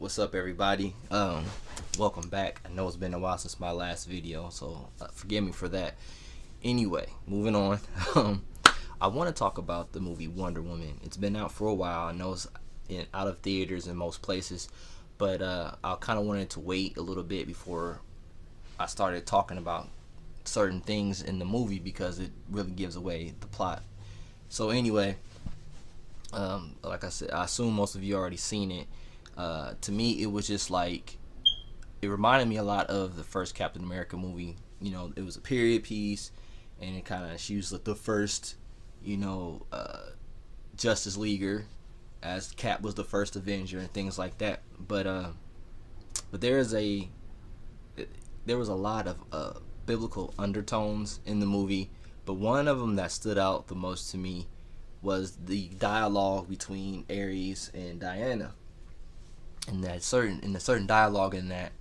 What's up, everybody? Welcome back. I know it's been a while since my last video, so forgive me for that. Anyway, moving on. I want to talk about the movie Wonder Woman. It's been out for a while. I know it's out of theaters in most places, but I kind of wanted to wait a little bit before I started talking about certain things in the movie because it really gives away the plot. So anyway, like I said, I assume most of you already seen it. To me, it was just like, it reminded me a lot of the first Captain America movie. You know, it was a period piece, and it kind of, she was like the first, Justice Leaguer, as Cap was the first Avenger and things like that. But there was a lot of biblical undertones in the movie. But one of them that stood out the most to me was the dialogue between Ares and Diana. And the certain dialogue in that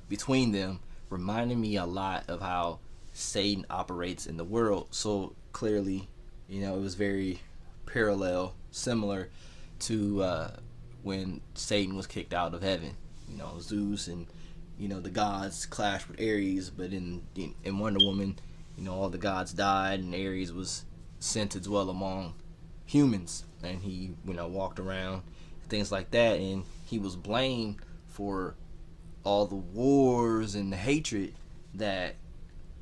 between them reminded me a lot of how Satan operates in the world. So clearly, it was very parallel, similar to when Satan was kicked out of heaven. Zeus and the gods clashed with Ares, but in Wonder Woman, all the gods died and Ares was sent to dwell among humans, and he walked around, things like that, and he was blamed for all the wars and the hatred that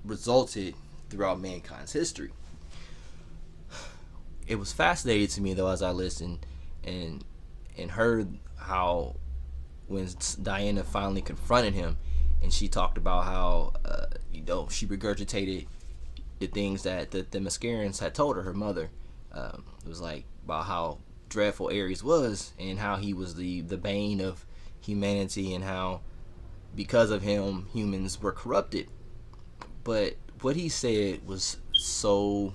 resulted throughout mankind's history. It was fascinating to me, though, as I listened and heard how when Diana finally confronted him, and she talked about how she regurgitated the things that the Mascarans had told her mother. It was like about how dreadful Ares was, and how he was the bane of humanity, and how because of him humans were corrupted. But what he said was so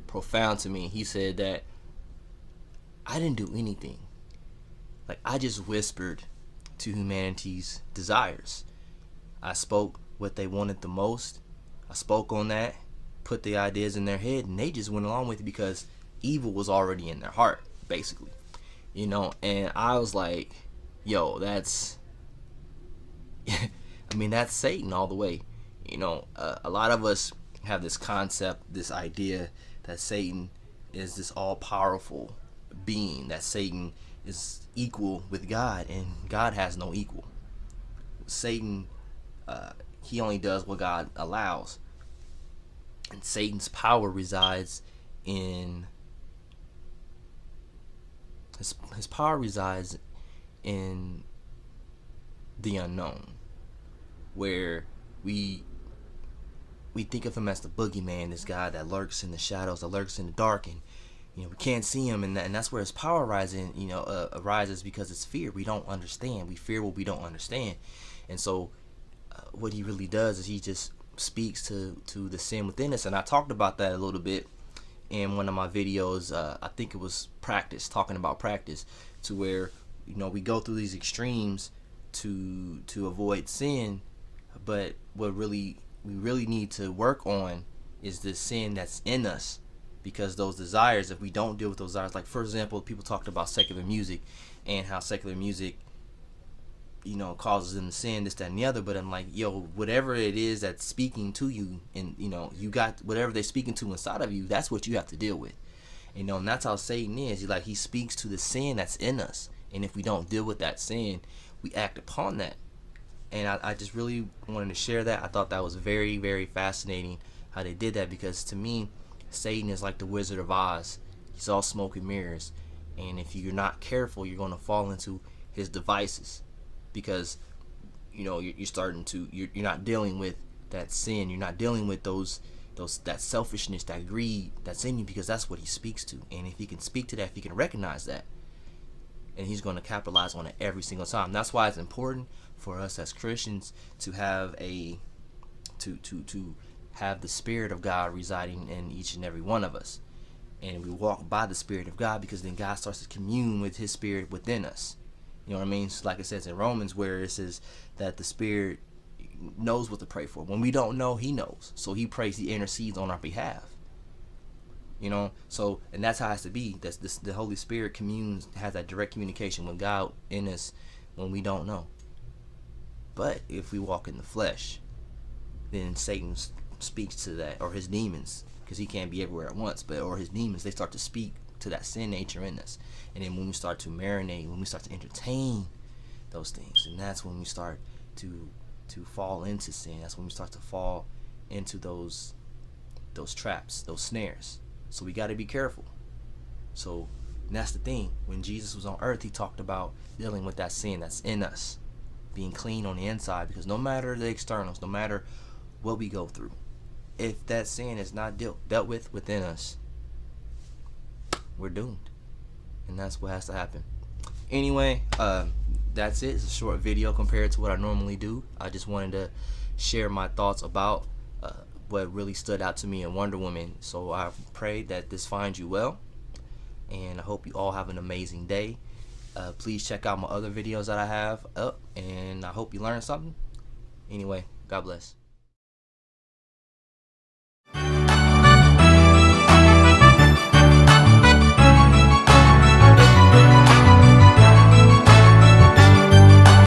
profound to me. He said that I didn't do anything. Like, I just whispered to humanity's desires. I spoke what they wanted the most. I spoke on that, put the ideas in their head, and they just went along with it because evil was already in their heart, basically. And I was like, yo, that's that's Satan all the way. A lot of us have this concept, this idea that Satan is this all-powerful being, that Satan is equal with God, and God has no equal. Satan, he only does what God allows, and Satan's power resides in his power resides in the unknown, where we think of him as the boogeyman, this guy that lurks in the shadows, that lurks in the dark, and we can't see him, and that's where his power arises because it's fear. We don't understand. We fear what we don't understand, and so what he really does is he just speaks to the sin within us. And I talked about that a little bit in one of my videos. I think it was talking about practice, to where we go through these extremes to avoid sin, but what we really need to work on is the sin that's in us, because those desires, if we don't deal with those desires, like for example, people talked about secular music and how secular music causes them to sin, this, that, and the other. But I'm like, yo, whatever it is that's speaking to you, and you got whatever they're speaking to inside of you, that's what you have to deal with. And that's how Satan is. He speaks to the sin that's in us, and if we don't deal with that sin, we act upon that. And I just really wanted to share that. I thought that was very, very fascinating how they did that, because to me, Satan is like the Wizard of Oz. He's all smoke and mirrors, and if you're not careful, you're going to fall into his devices, because you're not dealing with that sin. You're not dealing with that selfishness, that greed that's in you, because that's what he speaks to. And if he can speak to that, if he can recognize that, and he's going to capitalize on it every single time. That's why it's important for us as Christians to have to have the Spirit of God residing in each and every one of us, and we walk by the Spirit of God, because then God starts to commune with his Spirit within us. You know what I mean? It's like it says in Romans, where it says that the Spirit knows what to pray for. When we don't know, he knows. So he prays, he intercedes on our behalf. You know, so, and that's how it has to be. That's this, the Holy Spirit communes, has that direct communication with God in us when we don't know. But if we walk in the flesh, then Satan speaks to that, or his demons, because he can't be everywhere at once. But or his demons, they start to speak to that sin nature in us, and then when we start to marinate, when we start to entertain those things, and that's when we start to fall into sin. That's when we start to fall into those traps, those snares. So we got to be careful. So that's the thing. When Jesus was on earth, he talked about dealing with that sin that's in us, being clean on the inside, because no matter the externals, no matter what we go through, if that sin is not dealt with within us, we're doomed. And that's what has to happen. Anyway, that's it. It's a short video compared to what I normally do. I just wanted to share my thoughts about what really stood out to me in Wonder Woman. So I pray that this finds you well, and I hope you all have an amazing day. Please check out my other videos that I have up, and I hope you learned something. Anyway, God bless.